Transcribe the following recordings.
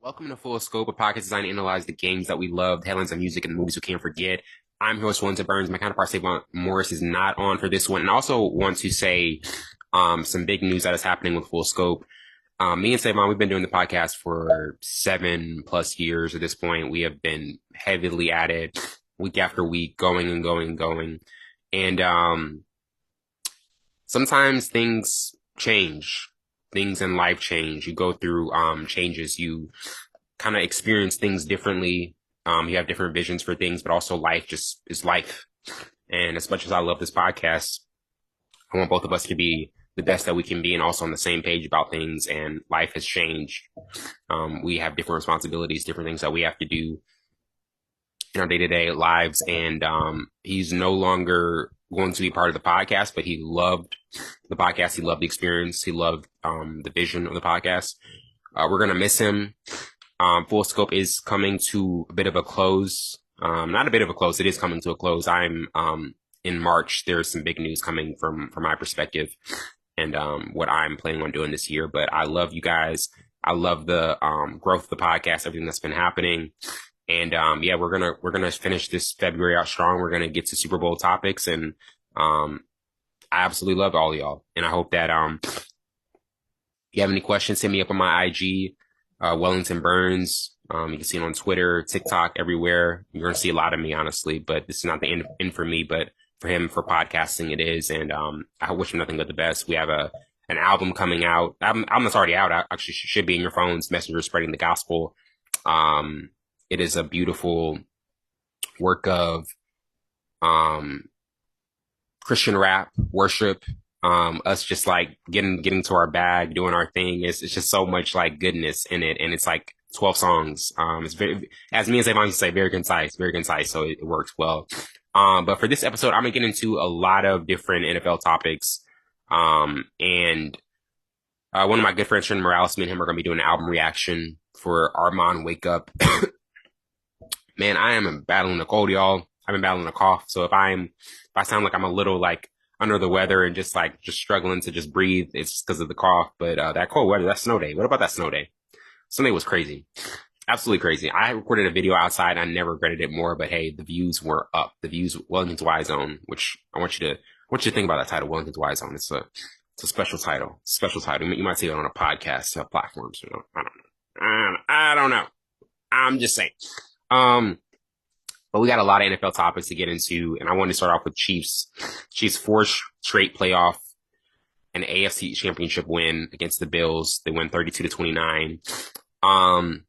Welcome to Full Scope, a podcast designed to analyze the games that we love, the headlines of music, and the movies we can't forget. I'm your host, Wellington Burns. My counterpart, Saquon Morris, is not on for this one. And I also want to say some big news that is happening with Full Scope. Me and Saquon, we've been doing the podcast for 7+ years at this point. We have been heavily at it week after week, going and going and going. And sometimes things change. Things in life change. You go through changes. You kind of experience things differently. You have different visions for things, but also life just is life. And as much as I love this podcast, I want both of us to be the best that we can be and also on the same page about things. And life has changed. We have different responsibilities, different things that we have to do in our day-to-day lives. And he's no longer going to be part of the podcast, but he loved the podcast. He loved the experience. He loved the vision of the podcast. We're going to miss him. Full Scope is coming to a bit of a close. Not a bit of a close. It is coming to a close. I'm in March. There's some big news coming from my perspective and what I'm planning on doing this year. But I love you guys. I love the growth of the podcast, everything that's been happening. And yeah, we're gonna finish this February out strong. We're gonna get to Super Bowl topics, and I absolutely love all of y'all. And I hope that if you have any questions, hit me up on my IG, Wellington Burns. You can see it on Twitter, TikTok, everywhere. You're gonna see a lot of me, honestly. But this is not the end for me, but for him, for podcasting, it is. And I wish him nothing but the best. We have an album coming out. Album that's already out. Actually, should be in your phones. Messenger Spreading the Gospel. It is a beautiful work of Christian rap, worship, us just like getting to our bag, doing our thing. It's just so much like goodness in it. And it's like 12 songs. It's very, as me and Savon used to say, very concise. So it works well. But for this episode, I'm gonna get into a lot of different NFL topics. And one of my good friends, Trent Morales, me and him are gonna be doing an album reaction for Armand Wake Up. Man, I am battling a cold, y'all. I've been battling a cough. So if I sound like I'm a little like under the weather and just struggling to just breathe, it's because of the cough. But that cold weather, that snow day. What about that snow day? Sunday was crazy. Absolutely crazy. I recorded a video outside. I never regretted it more, but hey, the views were up. The views, Wellington's Y Zone, which I want you to think about that title, Wellington's Y Zone. It's a special title. Special title. You might see it on a podcast platforms. You know, I don't know. I'm just saying. But we got a lot of NFL topics to get into, and I wanted to start off with Chiefs. Chiefs 4 straight playoff and AFC Championship win against the Bills. They win 32-29. Man,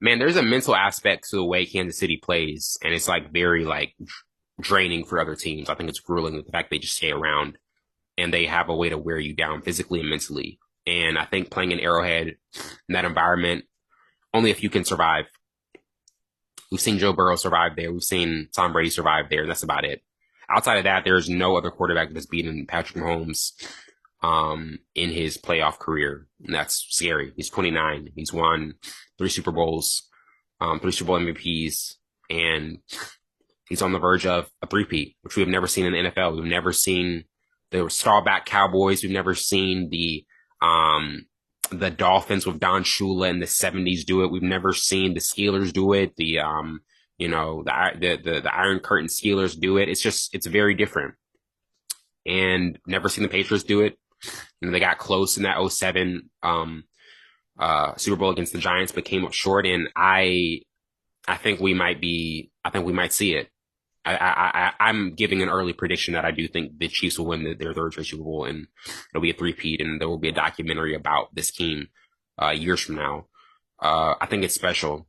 there's a mental aspect to the way Kansas City plays, and it's like very like draining for other teams. I think it's grueling with the fact they just stay around and they have a way to wear you down physically and mentally. And I think playing in Arrowhead in that environment, only if you can survive. We've seen Joe Burrow survive there. We've seen Tom Brady survive there, and that's about it. Outside of that, there's no other quarterback that's beaten Patrick Mahomes in his playoff career. And that's scary. He's 29. He's won 3 Super Bowls, 3 Super Bowl MVPs, and he's on the verge of a three-peat, which we have never seen in the NFL. We've never seen the Starback Cowboys. We've never seen the Dolphins with Don Shula in the 70s do it. We've never seen the Steelers do it. The Iron Curtain Steelers do it. It's very different. And never seen the Patriots do it. You know, they got close in that 07 Super Bowl against the Giants, but came up short. And I think we might see it. I'm giving an early prediction that I do think the Chiefs will win their third straight Super Bowl, and it'll be a three-peat, and there will be a documentary about this team years from now. I think it's special.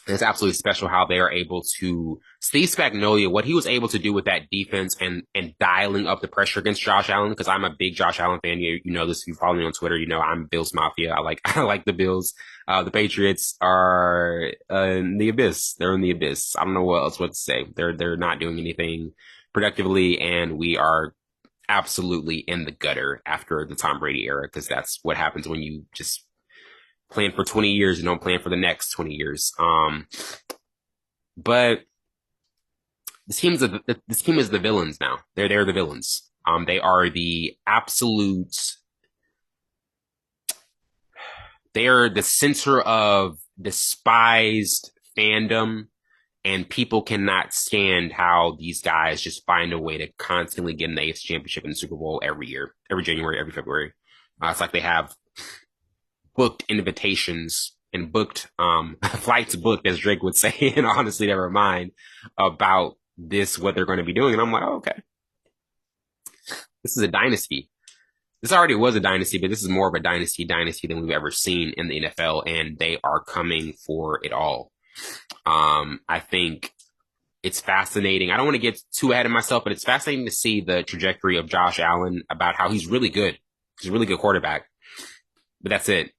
It's absolutely special how they are able to Steve Spagnuolo, what he was able to do with that defense and dialing up the pressure against Josh Allen, because I'm a big Josh Allen fan. You know this. If you follow me on Twitter, you know I'm Bills Mafia. I like the Bills. The Patriots are in the abyss. They're in the abyss. I don't know what to say. They're not doing anything productively, and we are absolutely in the gutter after the Tom Brady era, because that's what happens when you just plan for 20 years and don't plan for the next 20 years. But this team is the villains now. They're the villains. They are the absolute they're the center of despised fandom, and people cannot stand how these guys just find a way to constantly get in the AFC Championship and the Super Bowl every year, every January, every February. It's like they have booked invitations and booked flights booked, as Drake would say, and honestly, never mind about this, what they're going to be doing. And I'm like, oh, okay, this is a dynasty. This already was a dynasty, but this is more of a dynasty than we've ever seen in the NFL, and they are coming for it all. I think it's fascinating. I don't want to get too ahead of myself, but it's fascinating to see the trajectory of Josh Allen, about how he's really good. He's a really good quarterback, but that's it.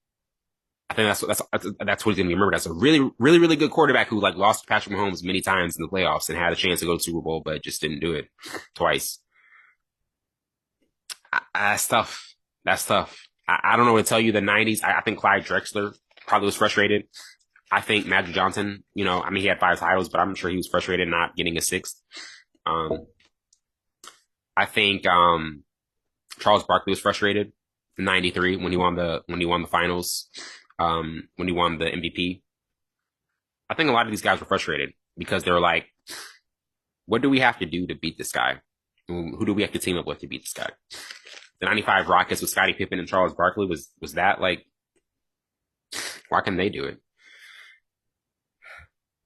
I think that's what he's going to be remembered as, a really, really, really good quarterback who like lost to Patrick Mahomes many times in the playoffs and had a chance to go to the Super Bowl, but just didn't do it twice. That's tough. That's tough. I don't know what to tell you. The 90s, I think Clyde Drexler probably was frustrated. I think Magic Johnson, I mean, he had 5 titles, but I'm sure he was frustrated not getting a 6th. I think Charles Barkley was frustrated in '93 when he won the finals, when he won the MVP. I think a lot of these guys were frustrated because they were like, "What do we have to do to beat this guy? Who do we have to team up with to beat this guy?" The '95 Rockets with Scottie Pippen and Charles Barkley was that like, why can't they do it?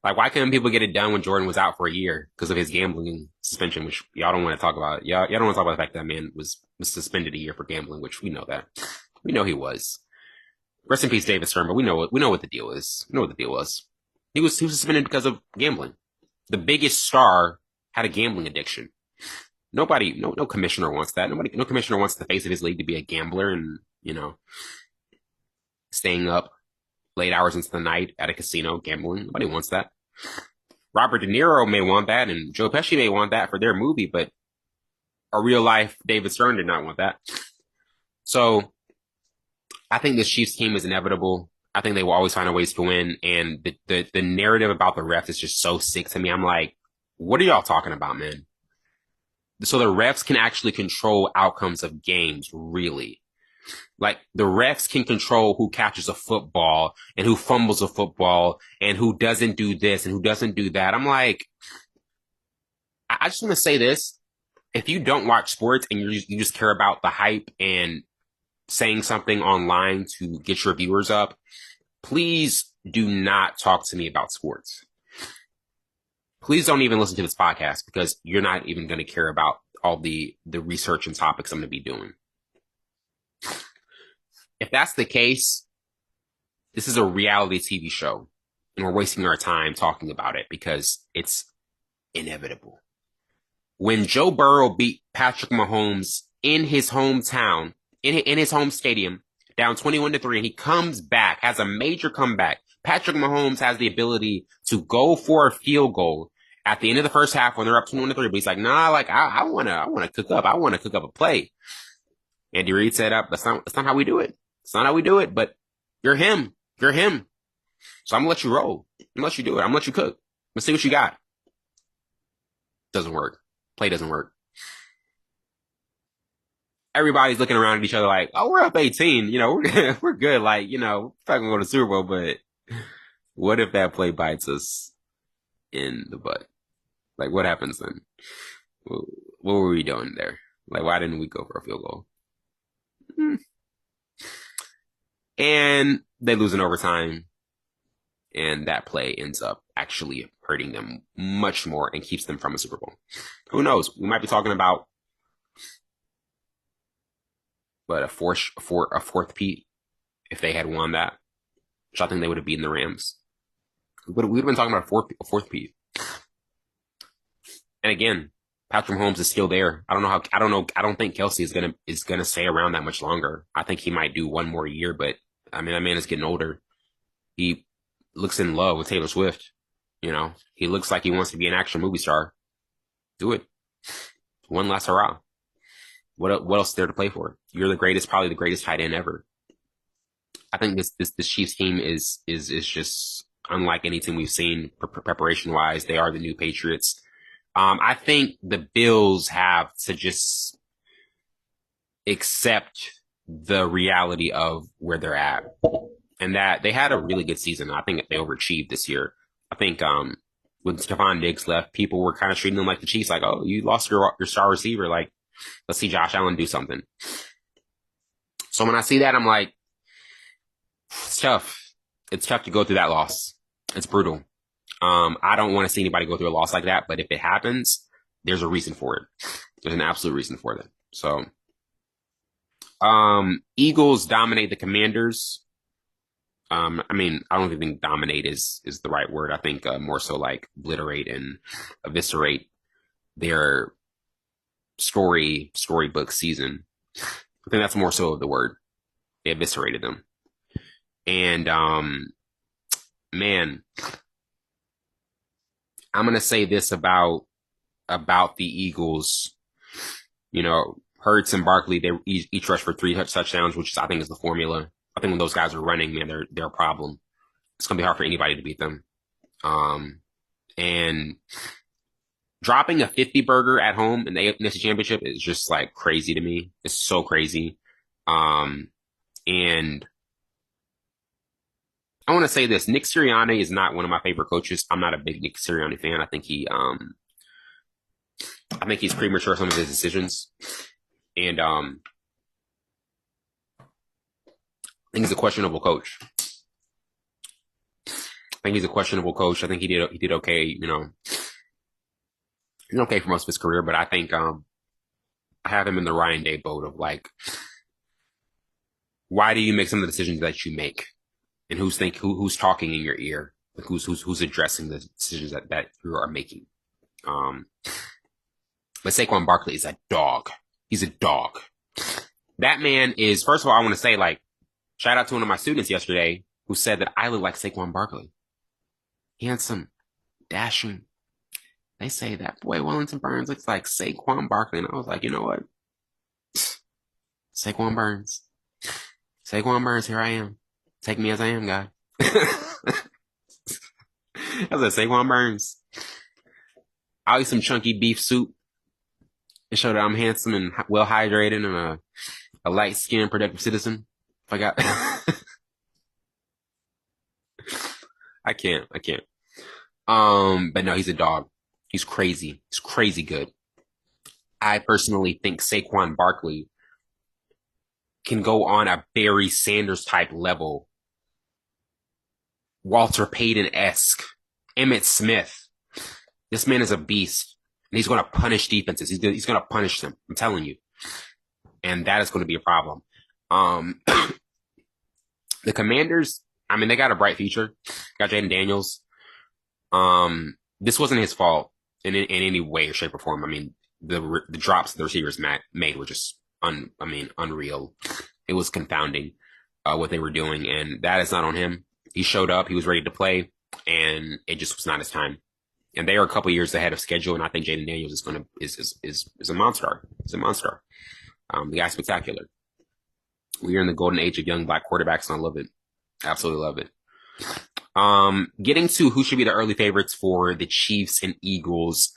Like, why couldn't people get it done when Jordan was out for a year because of his gambling suspension, which y'all don't want to talk about? Y'all don't want to talk about the fact that man was suspended a year for gambling, which we know that. We know he was. Rest in peace, David Stern, but we know what the deal is. We know what the deal was. He was suspended because of gambling. The biggest star had a gambling addiction. No commissioner wants that. No commissioner wants the face of his league to be a gambler and, staying up late hours into the night at a casino gambling. Nobody wants that. Robert De Niro may want that, and Joe Pesci may want that for their movie, but a real life David Stern did not want that. So I think this Chiefs team is inevitable. I think they will always find a ways to win. And the narrative about the refs is just so sick to me. I'm like, what are y'all talking about, man? So the refs can actually control outcomes of games, really. Like, the refs can control who catches a football and who fumbles a football and who doesn't do this and who doesn't do that. I'm like, I just want to say this. If you don't watch sports and you just care about the hype and saying something online to get your viewers up, please do not talk to me about sports. Please don't even listen to this podcast, because you're not even going to care about all the research and topics I'm going to be doing. If that's the case, this is a reality TV show, and we're wasting our time talking about it because it's inevitable. When Joe Burrow beat Patrick Mahomes in his hometown, in his home stadium, down 21-3, and he comes back, has a major comeback. Patrick Mahomes has the ability to go for a field goal at the end of the first half when they're up 21-3, but he's like, nah, like I want to cook up. I want to cook up a play. Andy Reid said, that's not how we do it. It's not how we do it, but you're him. You're him. So I'm going to let you roll. I'm going to let you do it. I'm going to let you cook. Let's see what you got. Doesn't work. Play doesn't work. Everybody's looking around at each other like, oh, we're up 18. We're good. Like, we're not going to go to the Super Bowl, but what if that play bites us in the butt? Like, what happens then? What were we doing there? Like, why didn't we go for a field goal? And they lose in overtime, and that play ends up actually hurting them much more and keeps them from a Super Bowl. Who knows? We might be talking about a fourth Pete if they had won that, which I think they would have beaten the Rams. But we'd have been talking about a fourth Pete. And again, Patrick Mahomes is still there. I don't think Kelsey is gonna stay around that much longer. I think he might do one more year, but I mean, that man is getting older. He looks in love with Taylor Swift. He looks like he wants to be an action movie star. Do it. One last hurrah. What else is there to play for? You're the greatest, probably the greatest tight end ever. I think this Chiefs team is just unlike anything we've seen preparation wise. They are the new Patriots. I think the Bills have to just accept the reality of where they're at. and that they had a really good season. I think they overachieved this year. I think when Stephon Diggs left, people were kind of treating them like the Chiefs, like, oh, you lost your star receiver. Like, let's see Josh Allen do something. So when I see that, I'm like, it's tough. It's tough to go through that loss. It's brutal. I don't want to see anybody go through a loss like that, but if it happens, there's a reason for it. There's an absolute reason for that. So, Eagles dominate the Commanders. I mean, I don't even think dominate is the right word. I think more so like obliterate and eviscerate their storybook season. I think that's more so of the word. They eviscerated them. And man, I'm gonna say this about the Eagles. You know, Hurts and Barkley, they each rushed for 3 touchdowns, which I think is the formula. I think when those guys are running, man, they're a problem. It's gonna be hard for anybody to beat them. And dropping a 50 burger at home in the AFC Championship is just like crazy to me. It's so crazy. And I want to say this: Nick Sirianni is not one of my favorite coaches. I'm not a big Nick Sirianni fan. I think he's premature in some of his decisions, and I think he's a questionable coach. I think he did okay. You know, he's okay for most of his career, but I think I have him in the Ryan Day boat of like, why do you make some of the decisions that you make? And who's talking in your ear? Like who's addressing the decisions that you are making? But Saquon Barkley is a dog. He's a dog. That man is, first of all, I want to say, like, shout out to one of my students yesterday who said that I look like Saquon Barkley. Handsome, dashing. They say that boy Wellington Burns looks like Saquon Barkley. And I was like, you know what? Saquon Burns, here I am. Take me as I am, God. I was like, Saquon Burns. I'll eat some chunky beef soup and show that I'm handsome and well hydrated and a light skinned, productive citizen. If I got, I can't. But no, he's a dog. He's crazy. He's crazy good. I personally think Saquon Barkley can go on a Barry Sanders type level. Walter Payton-esque. Emmitt Smith. This man is a beast. And he's going to punish defenses. He's going to punish them. I'm telling you. And that is going to be a problem. The Commanders, I mean, they got a bright future. Got Jaden Daniels. This wasn't his fault in any way or shape or form. I mean, the drops the receivers made were just unreal. It was confounding what they were doing, and that is not on him. He showed up, he was ready to play, and it just was not his time. And they are a couple years ahead of schedule, and I think Jaden Daniels is a monster. He's a monster. The guy's spectacular. We are in the golden age of young black quarterbacks, and I love it. Absolutely love it. Getting to who should be the early favorites for the Chiefs and Eagles.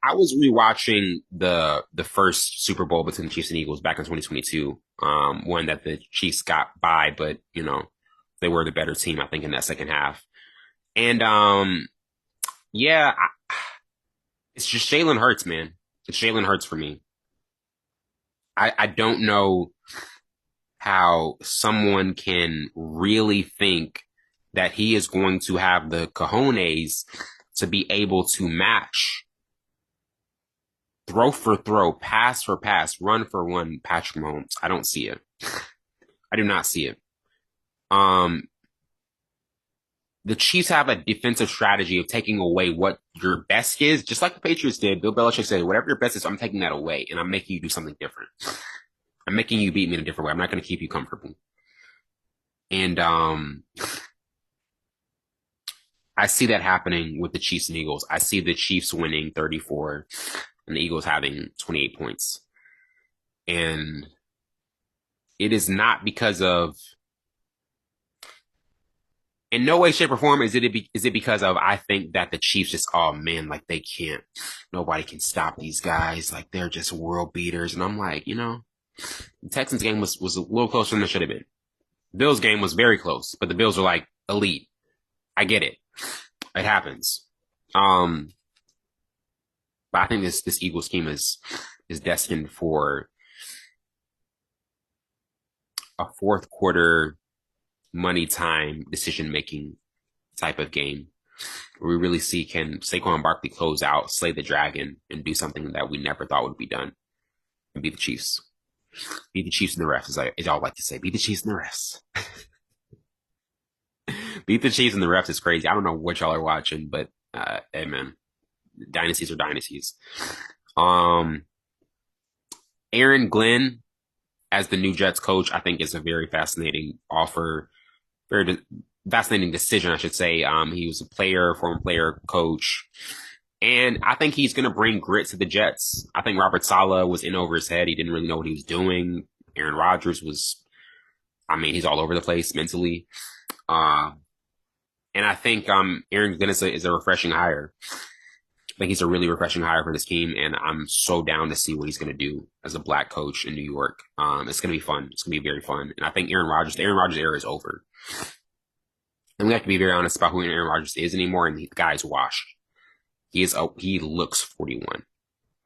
I was rewatching the first Super Bowl between the Chiefs and Eagles back in 2022. One that the Chiefs got by, but you know, they were the better team, I think, in that second half. And yeah, it's just Jalen Hurts, man. It's Jalen Hurts for me. I don't know how someone can really think that he is going to have the cojones to be able to match throw for throw, pass for pass, run for run Patrick Mahomes. I don't see it. I do not see it. The Chiefs have a defensive strategy of taking away what your best is, just like the Patriots did. Bill Belichick said, whatever your best is, I'm taking that away, and I'm making you do something different. I'm making you beat me in a different way. I'm not going to keep you comfortable. And I see that happening with the Chiefs and Eagles. I see the Chiefs winning 34 and the Eagles having 28 points. And it is not because of, in no way, shape, or form is it because of, I think that the Chiefs just, oh man, like they can't, nobody can stop these guys. Like they're just world beaters. And I'm like, you know, the Texans game was a little closer than it should have been. Bills game was very close, but the Bills are like elite. I get it. It happens. Um, but I think this Eagles team is destined for a fourth quarter money time decision making type of game where we really see can Saquon and Barkley close out, slay the dragon, and do something that we never thought would be done and beat the Chiefs. Beat the Chiefs and the refs, as y'all like to say. Beat the Chiefs and the refs. Beat the Chiefs and the refs is crazy. I don't know what y'all are watching, but hey man, dynasties are dynasties. Aaron Glenn as the new Jets coach, I think is a very fascinating offer, very fascinating decision, I should say. He was a player, former player, coach, and I think he's going to bring grit to the Jets. I think Robert Saleh was in over his head. He didn't really know what he was doing. Aaron Rodgers was, I mean, he's all over the place mentally. And I think Aaron Glenn is a refreshing hire. I think he's a really refreshing hire for this team, and I'm so down to see what he's going to do as a black coach in New York. It's going to be fun. It's going to be very fun. And I think the Aaron Rodgers era is over. And we have to be very honest about who Aaron Rodgers is anymore, and the guy's washed. He looks 41. I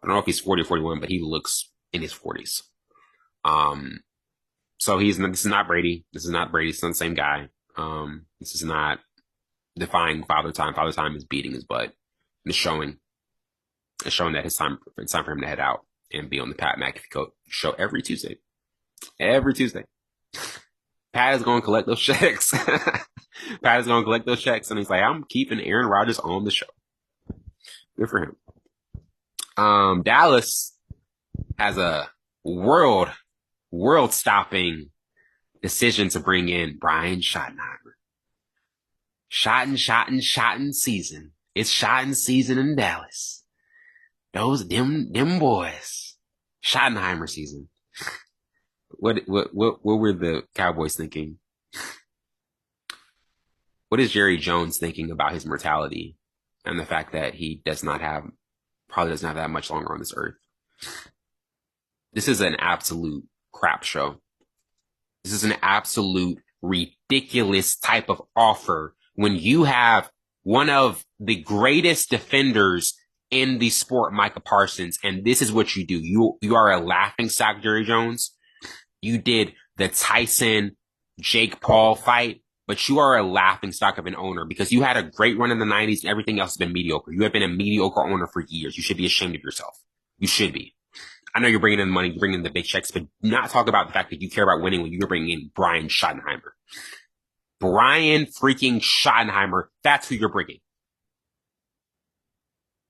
don't know if he's 40 or 41, but he looks in his 40s. So this is not Brady. This is not Brady. It's not the same guy. This is not defying Father Time. Father Time is beating his butt. And it's showing that it's time for him to head out and be on the Pat McAfee show every Tuesday. Every Tuesday. Pat is going to collect those checks. Pat is going to collect those checks, and he's like, I'm keeping Aaron Rodgers on the show. Good for him. Dallas has a world-stopping decision to bring in Brian Schottenheimer. Shotting season. It's shotting season in Dallas. Them boys. Schottenheimer season. What were the Cowboys thinking? What is Jerry Jones thinking about his mortality and the fact that he probably doesn't have that much longer on this earth? This is an absolute crap show. This is an absolute ridiculous type of offer when you have one of the greatest defenders in the sport, Micah Parsons, and this is what you do. You are a laughingstock, Jerry Jones. You did the Tyson Jake Paul fight, but you are a laughingstock of an owner because you had a great run in the 90s and everything else has been mediocre. You have been a mediocre owner for years. You should be ashamed of yourself. You should be. I know you're bringing in the money, bringing in the big checks, but not talk about the fact that you care about winning when you're bringing in Brian Schottenheimer. Brian freaking Schottenheimer. That's who you're bringing.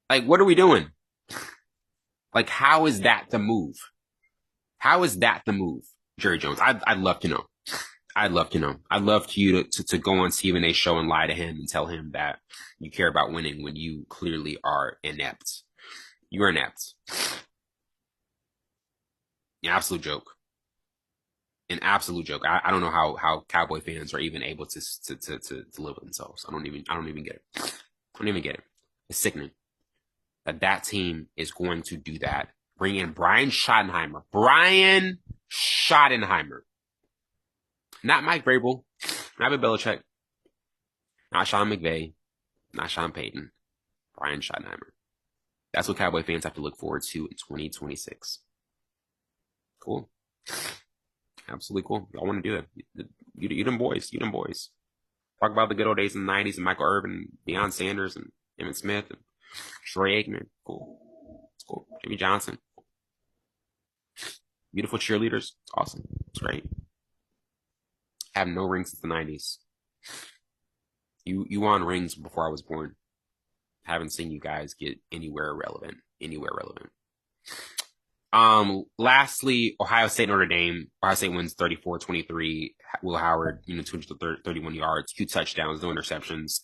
Like, what are we doing? Like, how is that the move? How is that the move, Jerry Jones? I'd love to know. I'd love to know. I'd love to you to go on Stephen A's show and lie to him and tell him that you care about winning when you clearly are inept. You're inept. An absolute joke. An absolute joke. I don't know how Cowboy fans are even able to live with themselves. I don't even get it. I don't even get it. It's sickening that team is going to do that. Bring in Brian Schottenheimer. Brian Schottenheimer. Not Mike Vrabel. Not Bill Belichick. Not Sean McVay. Not Sean Payton. Brian Schottenheimer. That's what Cowboy fans have to look forward to in 2026. Cool. Absolutely cool. Y'all want to do it. You them boys. You them boys. Talk about the good old days in the 90s and Michael Irvin, Deion Sanders, and Emmitt Smith, and Troy Aikman. Cool. It's cool. Jimmy Johnson. Beautiful cheerleaders. It's awesome. It's great. Have no rings since the 90s. You won rings before I was born. Haven't seen you guys get anywhere relevant. Lastly, Ohio State, Notre Dame. Ohio State wins 34-23. Will Howard, 231 yards, 2 touchdowns, no interceptions.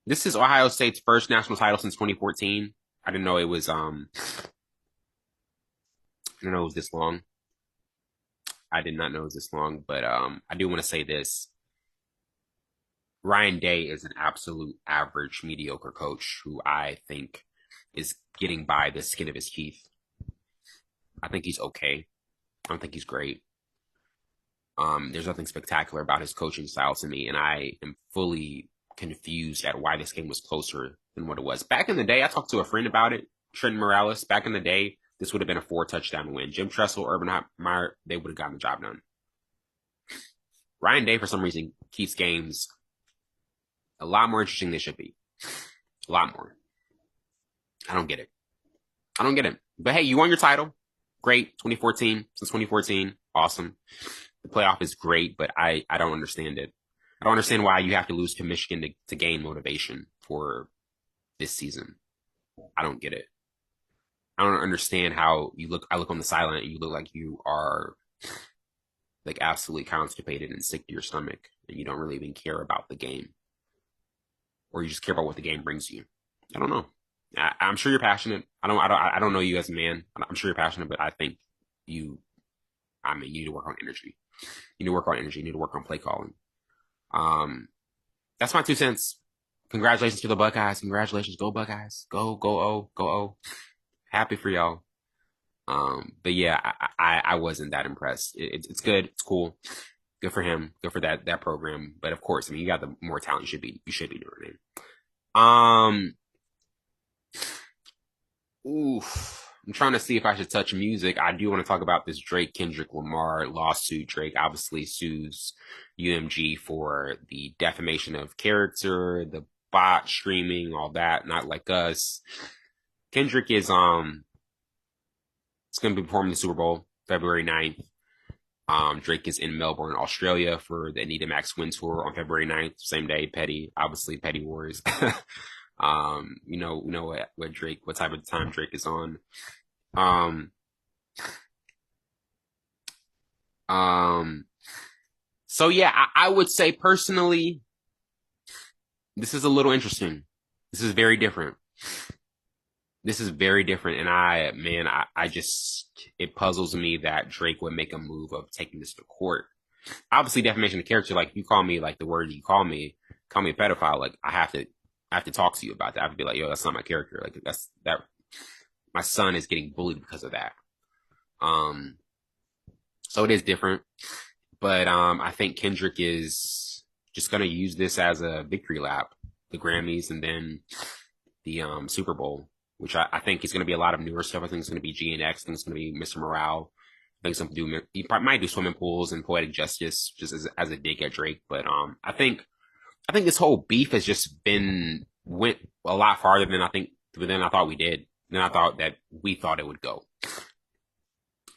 This is Ohio State's first national title since 2014. I didn't know it was this long. I did not know it was this long, but I do want to say this. Ryan Day is an absolute average, mediocre coach who I think is getting by the skin of his teeth. I think he's okay. I don't think he's great. There's nothing spectacular about his coaching style to me, and I am fully confused at why this game was closer than what it was. Back in the day, I talked to a friend about it, Trenton Morales. Back in the day, this would have been a 4 touchdown win. Jim Tressel, Urban Meyer, they would have gotten the job done. Ryan Day, for some reason, keeps games a lot more interesting than they should be. A lot more. I don't get it. I don't get it. But hey, you won your title. Great. 2014. Since 2014. Awesome. The playoff is great, but I don't understand it. I don't understand why you have to lose to Michigan to gain motivation for this season. I don't get it. I don't understand how you look. I look on the sideline and you look like you are like absolutely constipated and sick to your stomach, and you don't really even care about the game, or you just care about what the game brings you. I don't know. I'm sure you're passionate. I don't know you as a man. I'm sure you're passionate, but I think you. I mean, you need to work on energy. You need to work on energy. You need to work on play calling. That's my 2 cents. Congratulations to the Buckeyes. Congratulations. Go Buckeyes. Go O. Go O. Happy for y'all. But yeah, I wasn't that impressed. It's good. It's cool. Good for him. Good for that program. But of course, I mean, you got the more talent. You should be Notre Dame. Oof. I'm trying to see if I should touch music. I do want to talk about this Drake Kendrick Lamar lawsuit. Drake obviously sues UMG for the defamation of character, the bot streaming, all that. Not like us. Kendrick is it's going to be performing the Super Bowl February 9th. Drake is in Melbourne, Australia for the Anita Max Win Tour on February 9th. Same day, obviously Petty Wars. You know what Drake, what type of time Drake is on. So yeah, I would say personally, this is a little interesting. This is very different. This is very different. And I just, it puzzles me that Drake would make a move of taking this to court. Obviously, defamation of character, like you call me like the word you call me a pedophile, like I have to talk to you about that. I have to be like, yo, that's not my character. Like that my son is getting bullied because of that. So it is different. But I think Kendrick is just gonna use this as a victory lap, the Grammys and then the Super Bowl, which I think is gonna be a lot of newer stuff. I think it's gonna be GNX, I think it's gonna be Mr. Morale. I think something he might do swimming pools and poetic justice just as a dig at Drake. But I think this whole beef has just went a lot farther than I thought we did. Than I thought that we thought it would go.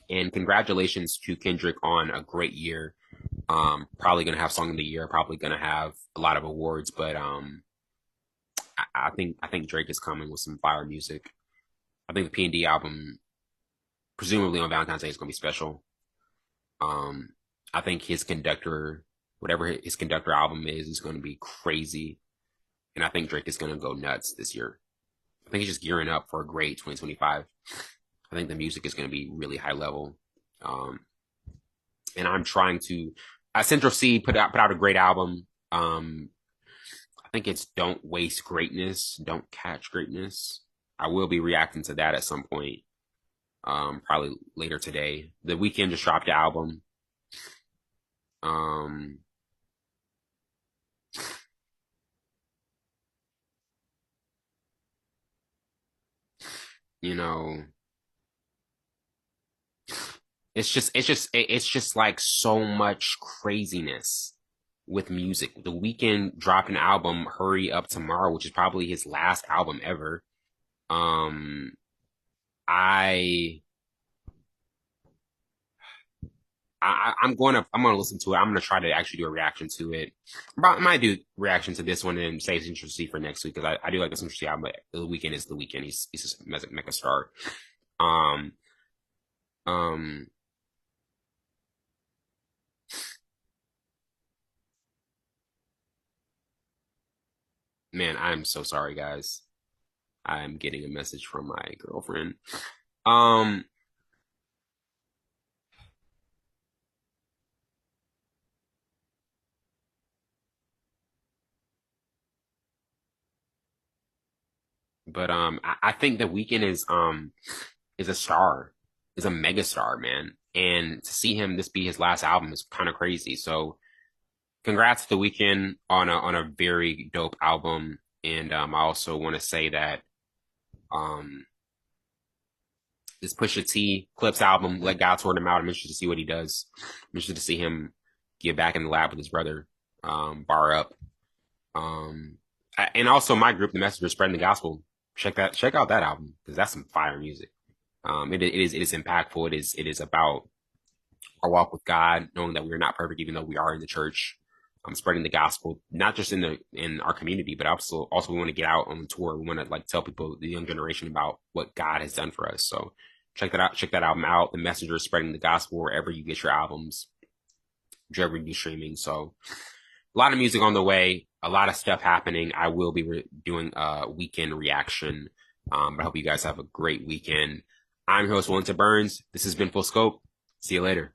And congratulations to Kendrick on a great year. Probably gonna have Song of the Year, probably gonna have a lot of awards, but I think Drake is coming with some fire music. I think the P&D album, presumably on Valentine's Day, is gonna be special. I think his conductor, whatever his conductor album is gonna be crazy. And I think Drake is gonna go nuts this year. I think he's just gearing up for a great 2025. I think the music is going to be really high level. And I'm trying to, Central C put out a great album. I think it's Don't Waste Greatness, Don't Catch Greatness. I will be reacting to that at some point. Probably later today. The Weeknd just dropped the album. You know, it's just like so much craziness with music. The Weeknd dropped an album, Hurry Up Tomorrow, which is probably his last album ever. I'm gonna listen to it. I'm gonna try to actually do a reaction to it. I might do reaction to this one and save Central C for next week because I do like the Central C album. But the Weeknd is the Weeknd. He's just mega star. Um, um, man, I'm so sorry, guys. I'm getting a message from my girlfriend. Um, but I think the Weeknd is a star, is a mega star, man. And to see him this be his last album is kind of crazy. So congrats to The Weeknd on a very dope album. And I also want to say that um this Pusha T Clips album, Let God Sort Him Out. I'm interested to see what he does. I'm interested to see him get back in the lab with his brother, bar up. And also my group, The Messengers, Spreading the Gospel. Check out that album because that's some fire music. It is impactful. It is about our walk with God, knowing that we're not perfect, even though we are in the church. Spreading the gospel, not just in our community, but also we want to get out on the tour. We want to like tell people, the young generation, about what God has done for us. So check that out. Check that album out. The Messenger, Spreading the Gospel, wherever you get your albums, whichever you streaming. So a lot of music on the way, a lot of stuff happening. I will be doing a weekend reaction. But I hope you guys have a great weekend. I'm your host, Wellington Burns. This has been Full Scope. See you later.